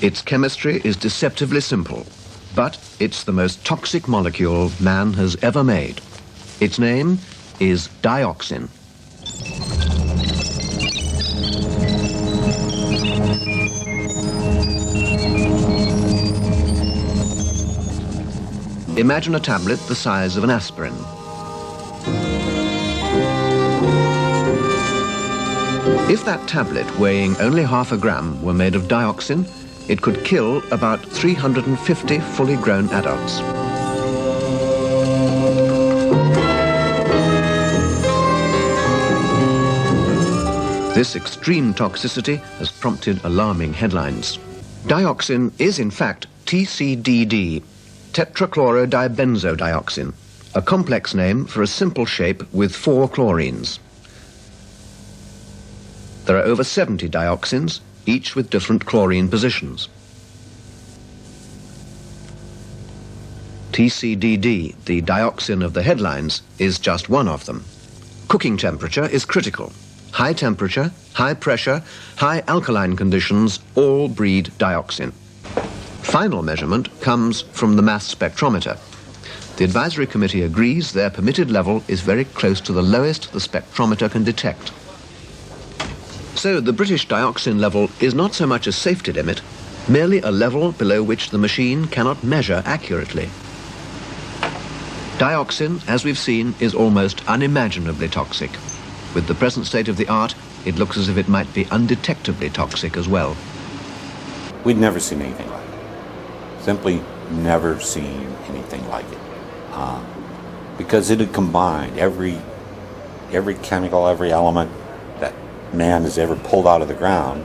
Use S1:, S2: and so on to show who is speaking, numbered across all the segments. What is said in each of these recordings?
S1: Its chemistry is deceptively simple, but it's the most toxic molecule man has ever made. Its name is dioxin. Imagine a tablet the size of an aspirin. If that tablet, weighing only half a gram, were made of dioxin, it could kill about 350 fully grown adults. This extreme toxicity has prompted alarming headlines. Dioxin is in fact TCDD, tetrachlorodibenzodioxin, a complex name for a simple shape with 4 chlorines. There are over 70 dioxins, each with different chlorine positions. TCDD, the dioxin of the headlines, is just one of them. Cooking temperature is critical. High temperature, high pressure, high alkaline conditions all breed dioxin. Final measurement comes from the mass spectrometer. The advisory committee agrees their permitted level is very close to the lowest the spectrometer can detect. So the British dioxin level is not so much a safety limit, merely a level below which the machine cannot measure accurately. Dioxin, as we've seen, is almost unimaginably toxic. With the present state of the art, it looks as if it might be undetectably toxic as well.
S2: We'd never seen anything like it. Simply never seen anything like it. Because it had combined every chemical, every element that man has ever pulled out of the ground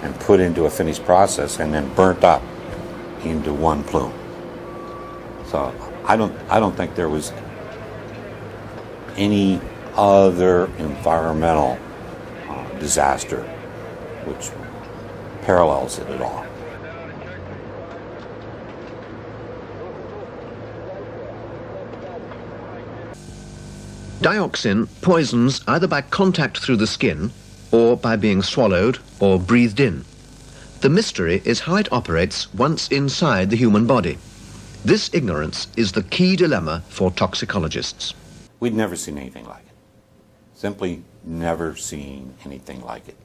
S2: and put into a finished process and then burnt up into one plume. So I don't think there was any other environmental disaster which parallels it at all.
S1: Dioxin poisons either by contact through the skin or by being swallowed or breathed in. The mystery is how it operates once inside the human body. This ignorance is the key dilemma for toxicologists.
S2: We'd never seen anything like it. Simply never seen anything like it.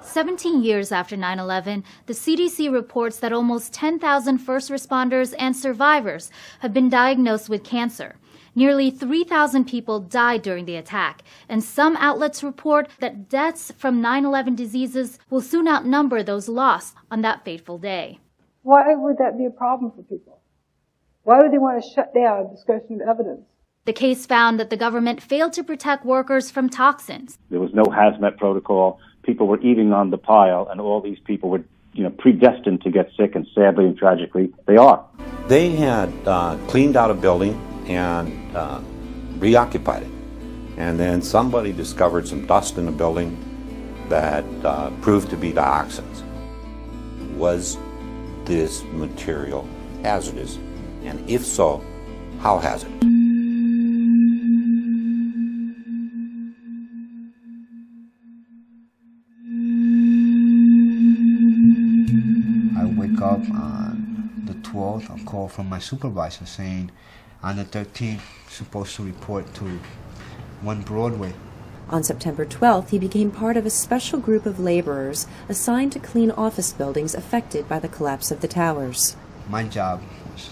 S3: 17 years after 9/11, the CDC reports that almost 10,000 first responders and survivors have been diagnosed with cancer. Nearly 3,000 people died during the attack, and some outlets report that deaths from 9/11 diseases will soon outnumber those lost on that fateful day.
S4: Why would that be a problem for people? Why would they want to shut down discussion of evidence?
S3: The case found that the government failed to protect workers from toxins.
S5: There was no hazmat protocol. People were eating on the pile, and all these people were, predestined to get sick, and sadly and tragically, they are.
S2: They had cleaned out a building and reoccupied it. And then somebody discovered some dust in the building that proved to be dioxins. Was this material hazardous? And if so, how hazardous?
S6: I wake up on the 12th, a call from my supervisor saying on the 13th, supposed to report to 1 Broadway.
S7: On September 12th, he became part of a special group of laborers assigned to clean office buildings affected by the collapse of the towers.
S6: My job was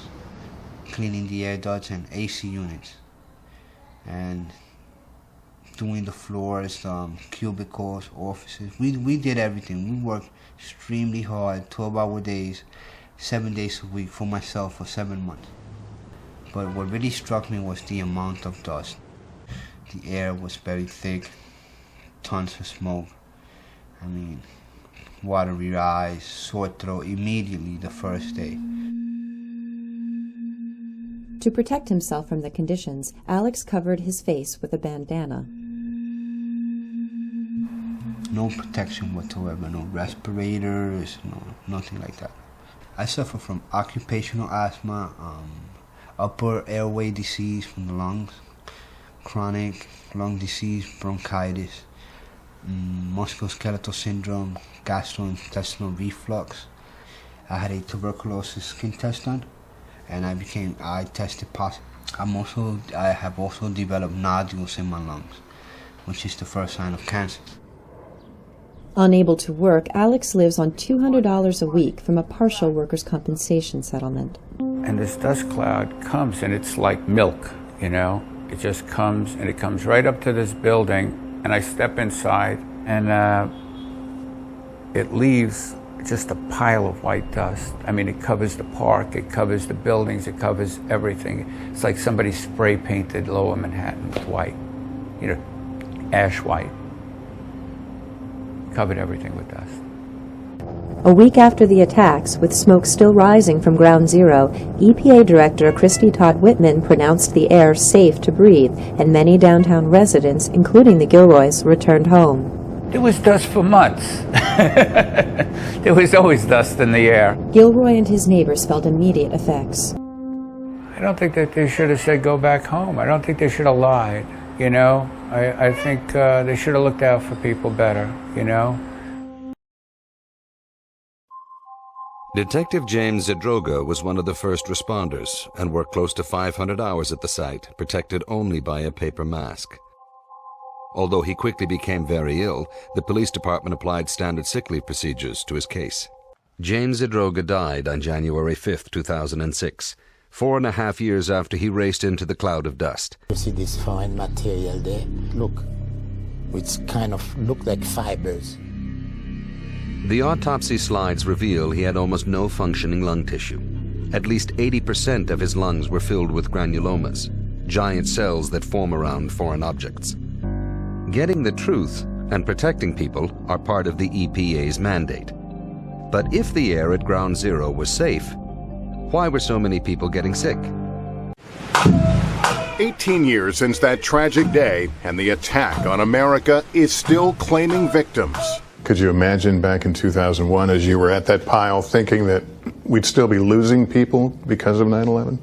S6: cleaning the air ducts and AC units and doing the floors, cubicles, offices. We did everything. We worked extremely hard, 12-hour days, 7 days a week for myself for 7 months. But what really struck me was the amount of dust. The air was very thick, tons of smoke. I mean, watery eyes, sore throat immediately the first day.
S7: To protect himself from the conditions, Alex covered his face with a bandana.
S6: No protection whatsoever, no respirators, nothing like that. I suffer from occupational asthma, upper airway disease from the lungs, chronic lung disease, bronchitis, musculoskeletal syndrome, gastrointestinal reflux. I had a tuberculosis skin test done, and I tested positive. I have also developed nodules in my lungs, which is the first sign of cancer.
S7: Unable to work, Alex lives on $200 a week from a partial workers' compensation settlement.
S8: And this dust cloud comes, and it's like milk, you know? It just comes, and it comes right up to this building, and I step inside, and it leaves just a pile of white dust. I mean, it covers the park, it covers the buildings, it covers everything. It's like somebody spray painted Lower Manhattan with white, you know, ash white. Covered everything with dust.
S7: A week after the attacks, with smoke still rising from Ground Zero, EPA Director Christy Todd Whitman pronounced the air safe to breathe, and many downtown residents, including the Gilroys, returned home.
S8: There was dust for months. There was always dust in the air.
S7: Gilroy and his neighbors felt immediate effects.
S8: I don't think that they should have said go back home. I don't think they should have lied, you know? I think they should have looked out for people better, you know?
S9: Detective James Zedroga was one of the first responders and worked close to 500 hours at the site, protected only by a paper mask. Although he quickly became very ill, the police department applied standard sick leave procedures to his case. James Zedroga died on January 5, 2006, 4.5 years after he raced into the cloud of dust.
S10: You see this fine material there? Look, it's kind of look like fibers.
S9: The autopsy slides reveal he had almost no functioning lung tissue. At least 80% of his lungs were filled with granulomas, giant cells that form around foreign objects. Getting the truth and protecting people are part of the EPA's mandate. But if the air at Ground Zero was safe, why were so many people getting sick?
S11: 18 years since that tragic day, and the attack on America is still claiming victims.
S12: Could you imagine back in 2001 as you were at that pile thinking that we'd still be losing people because of 9/11?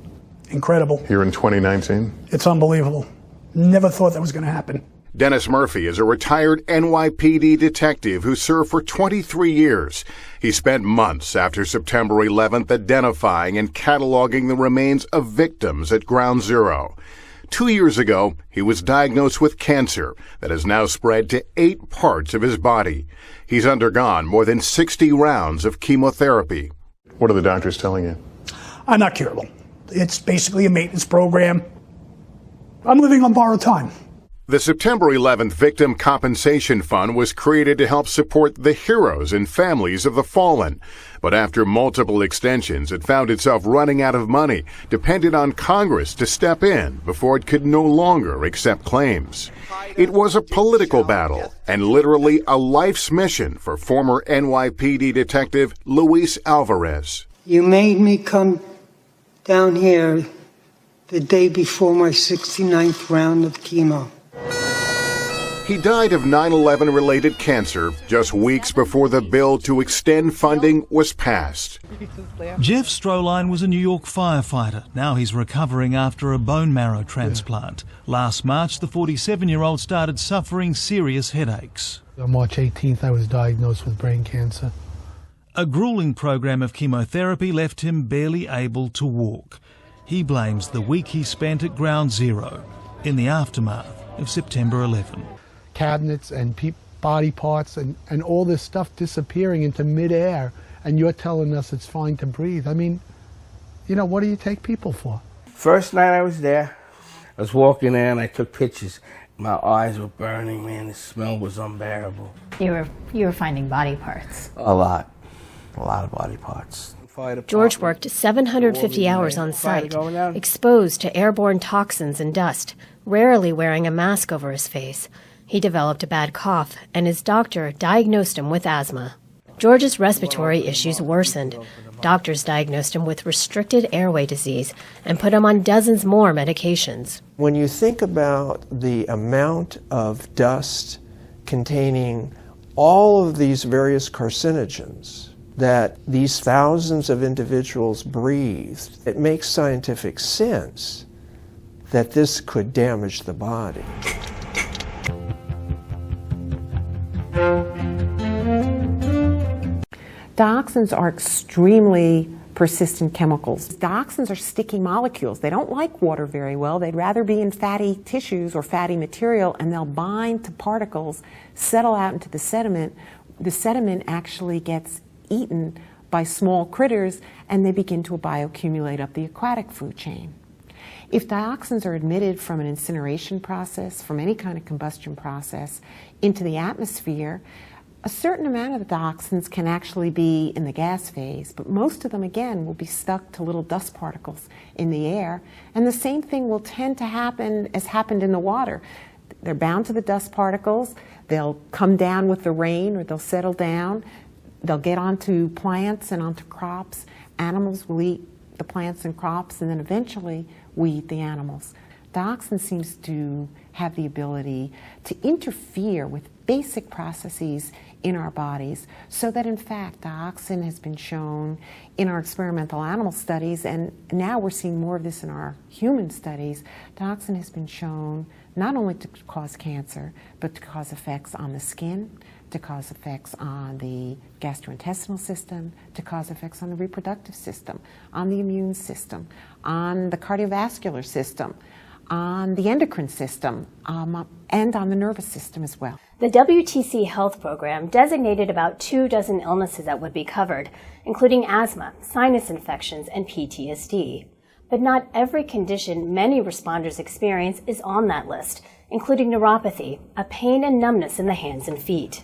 S13: Incredible.
S12: Here in 2019?
S13: It's unbelievable. Never thought that was going to happen.
S11: Dennis Murphy is a retired NYPD detective who served for 23 years. He spent months after September 11th identifying and cataloging the remains of victims at Ground Zero. 2 years ago, he was diagnosed with cancer that has now spread to 8 parts of his body. He's undergone more than 60 rounds of chemotherapy.
S12: What are the doctors telling you?
S13: I'm not curable. It's basically a maintenance program. I'm living on borrowed time.
S11: The September 11th Victim Compensation Fund was created to help support the heroes and families of the fallen. But after multiple extensions, it found itself running out of money, depended on Congress to step in before it could no longer accept claims. It was a political battle and literally a life's mission for former NYPD detective Luis Alvarez.
S14: You made me come down here the day before my 69th round of chemo.
S11: He died of 9/11-related cancer just weeks before the bill to extend funding was passed.
S15: Jeff Stroline was a New York firefighter. Now he's recovering after a bone marrow transplant. Last March, the 47-year-old started suffering serious headaches.
S16: On March 18th, I was diagnosed with brain cancer.
S15: A grueling program of chemotherapy left him barely able to walk. He blames the week he spent at Ground Zero in the aftermath of September 11.
S16: Cabinets and body parts and all this stuff disappearing into midair, and you're telling us it's fine to breathe. I mean, you know, what do you take people for?
S17: First night I was there, I was walking in and I took pictures. My eyes were burning, man. The smell was unbearable.
S18: You were finding body parts.
S17: A lot of body parts.
S19: George worked 750 hours on site, exposed to airborne toxins and dust, rarely wearing a mask over his face. He developed a bad cough, and his doctor diagnosed him with asthma. George's respiratory issues worsened. Doctors diagnosed him with restricted airway disease and put him on dozens more medications.
S20: When you think about the amount of dust containing all of these various carcinogens that these thousands of individuals breathed, it makes scientific sense that this could damage the body.
S21: Dioxins are extremely persistent chemicals. Dioxins are sticky molecules. They don't like water very well. They'd rather be in fatty tissues or fatty material, and they'll bind to particles, settle out into the sediment. The sediment actually gets eaten by small critters, and they begin to bioaccumulate up the aquatic food chain. If dioxins are emitted from an incineration process, from any kind of combustion process, into the atmosphere, a certain amount of the dioxins can actually be in the gas phase, but most of them, again, will be stuck to little dust particles in the air. And the same thing will tend to happen as happened in the water. They're bound to the dust particles. They'll come down with the rain, or they'll settle down. They'll get onto plants and onto crops. Animals will eat the plants and crops, and then eventually we eat the animals. Dioxin seems to have the ability to interfere with basic processes in our bodies, so that in fact dioxin has been shown in our experimental animal studies, and now we're seeing more of this in our human studies. Dioxin has been shown not only to cause cancer, but to cause effects on the skin, to cause effects on the gastrointestinal system, to cause effects on the reproductive system, on the immune system, on the cardiovascular system, on the endocrine system, and on the nervous system as well.
S19: The WTC health program designated about 24 illnesses that would be covered, including asthma, sinus infections, and PTSD. But not every condition many responders experience is on that list, including neuropathy, a pain and numbness in the hands and feet.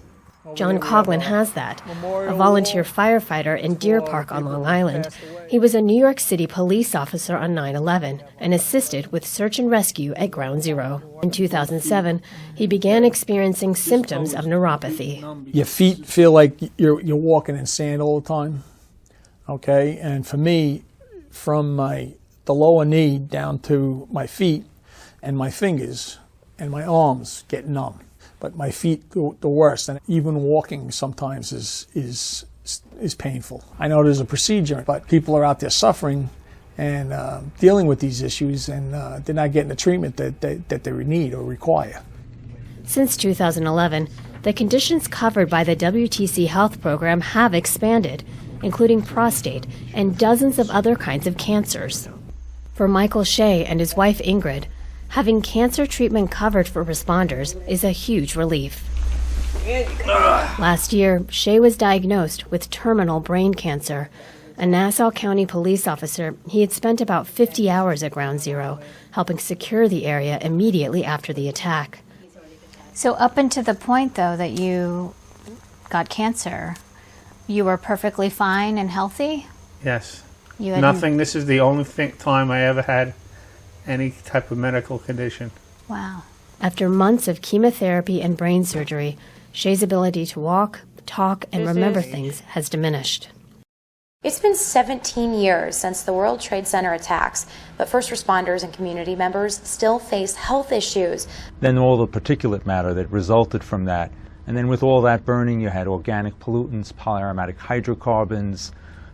S19: John Coughlin has that, a volunteer firefighter in Deer Park on Long Island. He was a New York City police officer on 9/11 and assisted with search and rescue at Ground Zero. In 2007, he began experiencing symptoms of neuropathy.
S22: Your feet feel like you're walking in sand all the time, okay? And for me, from the lower knee down to my feet and my fingers and my arms get numb. But my feet the worst, and even walking sometimes is painful. I know there's a procedure, but people are out there suffering and dealing with these issues, and they're not getting the treatment that they need or require.
S19: Since 2011, the conditions covered by the WTC health program have expanded, including prostate and dozens of other kinds of cancers. For Michael Shea and his wife Ingrid, having cancer treatment covered for responders is a huge relief. Last year, Shea was diagnosed with terminal brain cancer. A Nassau County police officer, he had spent about 50 hours at Ground Zero, helping secure the area immediately after the attack.
S18: So up until the point, though, that you got cancer, you were perfectly fine and healthy?
S23: Yes.
S18: You had
S23: nothing. This is the only time I ever had any type of medical condition.
S18: Wow.
S19: After months of chemotherapy and brain surgery, Shea's ability to walk, talk, and remember things has diminished.
S24: It's been 17 years since the World Trade Center attacks, but first responders and community members still face health issues.
S25: Then all the particulate matter that resulted from that. And then with all that burning, you had organic pollutants, polyaromatic hydrocarbons,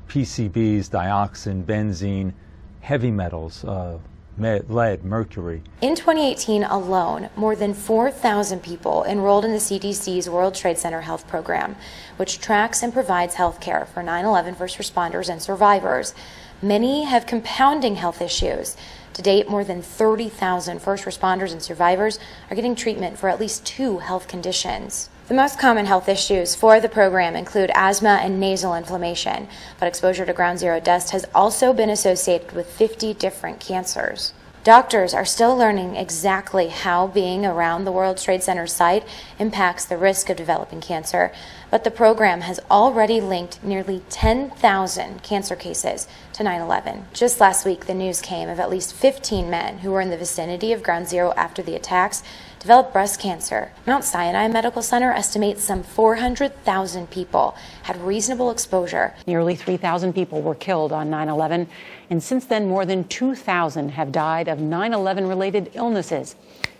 S25: PCBs, dioxin, benzene, heavy metals, lead, mercury.
S24: In 2018 alone, more than 4,000 people enrolled in the CDC's World Trade Center health program, which tracks and provides health care for 9/11 first responders and survivors. Many have compounding health issues. To date, more than 30,000 first responders and survivors are getting treatment for at least 2 health conditions. The most common health issues for the program include asthma and nasal inflammation, but exposure to Ground Zero dust has also been associated with 50 different cancers. Doctors are still learning exactly how being around the World Trade Center site impacts the risk of developing cancer, but the program has already linked nearly 10,000 cancer cases to 9/11. Just last week, the news came of at least 15 men who were in the vicinity of Ground Zero after the attacks developed breast cancer. Mount Sinai Medical Center estimates some 400,000 people had reasonable exposure.
S26: Nearly 3,000 people were killed on 9/11, and since then more than 2,000 have died of 9/11-related illnesses.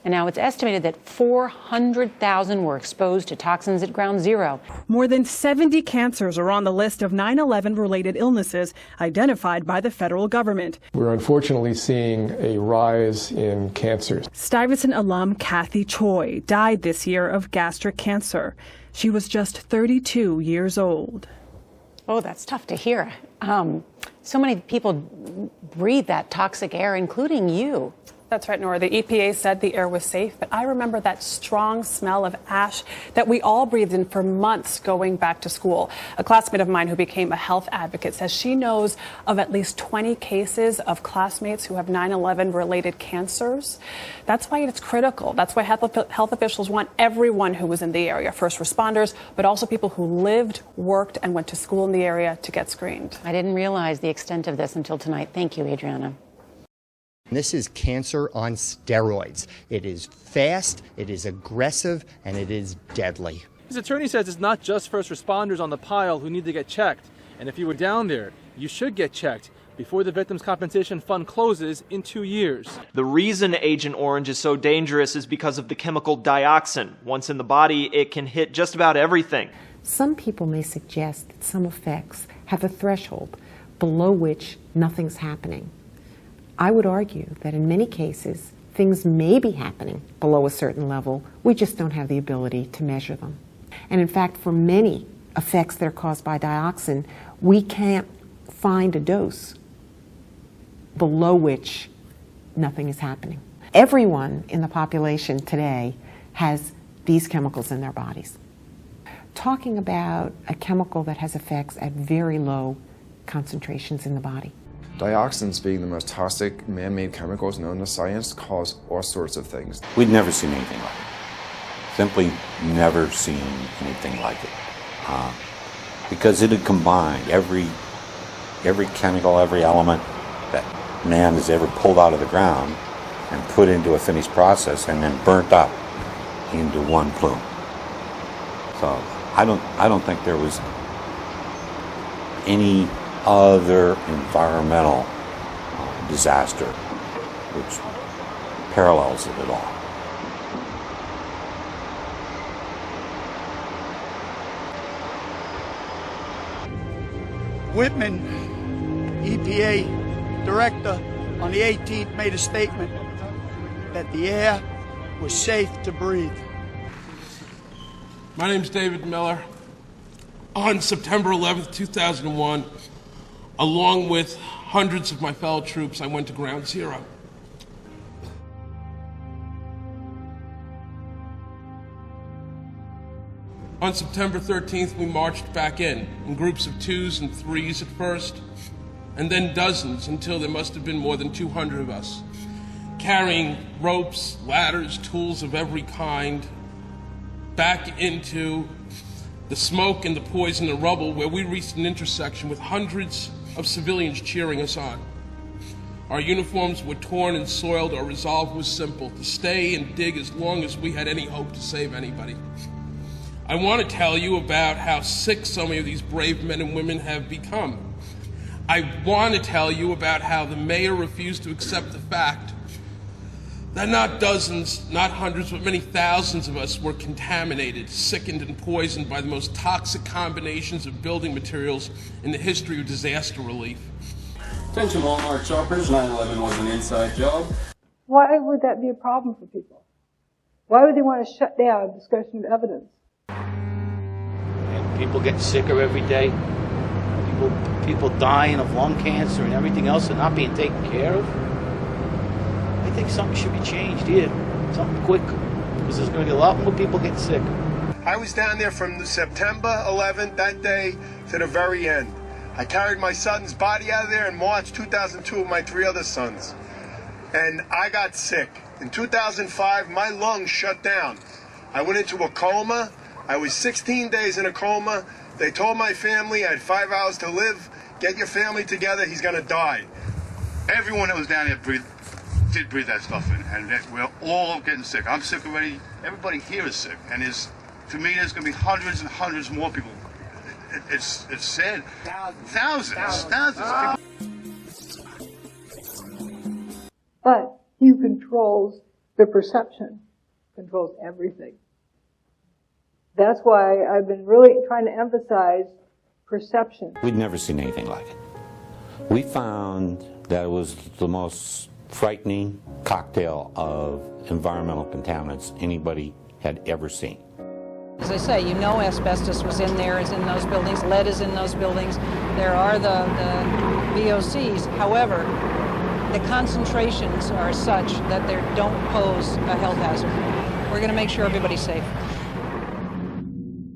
S26: And now it's estimated that 400,000 were exposed to toxins at Ground Zero.
S27: More than 70 cancers are on the list of 9/11-related illnesses identified by the federal government.
S28: We're unfortunately seeing a rise in cancers.
S27: Stuyvesant alum Kathy Choi died this year of gastric cancer. She was just 32 years old.
S26: Oh, that's tough to hear. So many people breathe that toxic air, including you.
S27: That's right, Nora. The EPA said the air was safe, but I remember that strong smell of ash that we all breathed in for months going back to school. A classmate of mine who became a health advocate says she knows of at least 20 cases of classmates who have 9/11 related cancers. That's why it's critical. That's why health officials want everyone who was in the area, first responders, but also people who lived, worked, and went to school in the area to get screened.
S26: I didn't realize the extent of this until tonight. Thank you, Adriana.
S1: This is cancer on steroids. It is fast, it is aggressive, and it is deadly.
S2: His attorney says it's not just first responders on the pile who need to get checked. And if you were down there, you should get checked before the Victims' Compensation Fund closes in 2 years.
S3: The reason Agent Orange is so dangerous is because of the chemical dioxin. Once in the body, it can hit just about everything.
S21: Some people may suggest that some effects have a threshold below which nothing's happening. I would argue that in many cases, things may be happening below a certain level. We just don't have the ability to measure them. And in fact, for many effects that are caused by dioxin, we can't find a dose below which nothing is happening. Everyone in the population today has these chemicals in their bodies. Talking about a chemical that has effects at very low concentrations in the body.
S4: Dioxins, being the most toxic man-made chemicals known to science, cause all sorts of things.
S5: We'd never seen anything like it. Simply never seen anything like it. Because it had combined every chemical, every element that man has ever pulled out of the ground and put into a finished process and then burnt up into one plume. So I don't think there was any other environmental disaster which parallels it at all.
S6: Whitman, EPA director, on the 18th made a statement that the air was safe to breathe.
S7: My name's David Miller. On September 11th, 2001, along with hundreds of my fellow troops, I went to Ground Zero. On September 13th, we marched back in groups of 2s and 3s at first, and then dozens until there must have been more than 200 of us, carrying ropes, ladders, tools of every kind, back into the smoke and the poison and rubble, where we reached an intersection with hundreds of civilians cheering us on. Our uniforms were torn and soiled. Our resolve was simple: to stay and dig as long as we had any hope to save anybody. I want to tell you about how sick so many of these brave men and women have become. I want to tell you about how the mayor refused to accept the fact that not dozens, not hundreds, but many thousands of us were contaminated, sickened, and poisoned by the most toxic combinations of building materials in the history of disaster relief.
S8: Attention Walmart shoppers, 9/11 was an inside job.
S29: Why would that be a problem for people? Why would they want to shut down discussion of evidence?
S30: And people getting sicker every day. People dying of lung cancer and everything else and not being taken care of. I think something should be changed here, something quick, because there's going to be a lot more people getting sick.
S31: I was down there from September 11th, that day, to the very end. I carried my son's body out of there in March 2002 with my 3 other sons. And I got sick. In 2005, my lungs shut down. I went into a coma. I was 16 days in a coma. They told my family I had 5 hours to live. Get your family together, he's going to die.
S32: Everyone that was down there did breathe that stuff in, and we're all getting sick. I'm sick already. Everybody here is sick, and to me, there's going to be hundreds and hundreds more people. It's sad. Thousands of people.
S29: But he who controls the perception controls everything. That's why I've been really trying to emphasize perception.
S5: We'd never seen anything like it. We found that it was the most frightening cocktail of environmental contaminants anybody had ever seen.
S9: As I say, you know asbestos was in there, is in those buildings, lead is in those buildings. There are the VOCs. However, the concentrations are such that they don't pose a health hazard. We're going to make sure everybody's safe.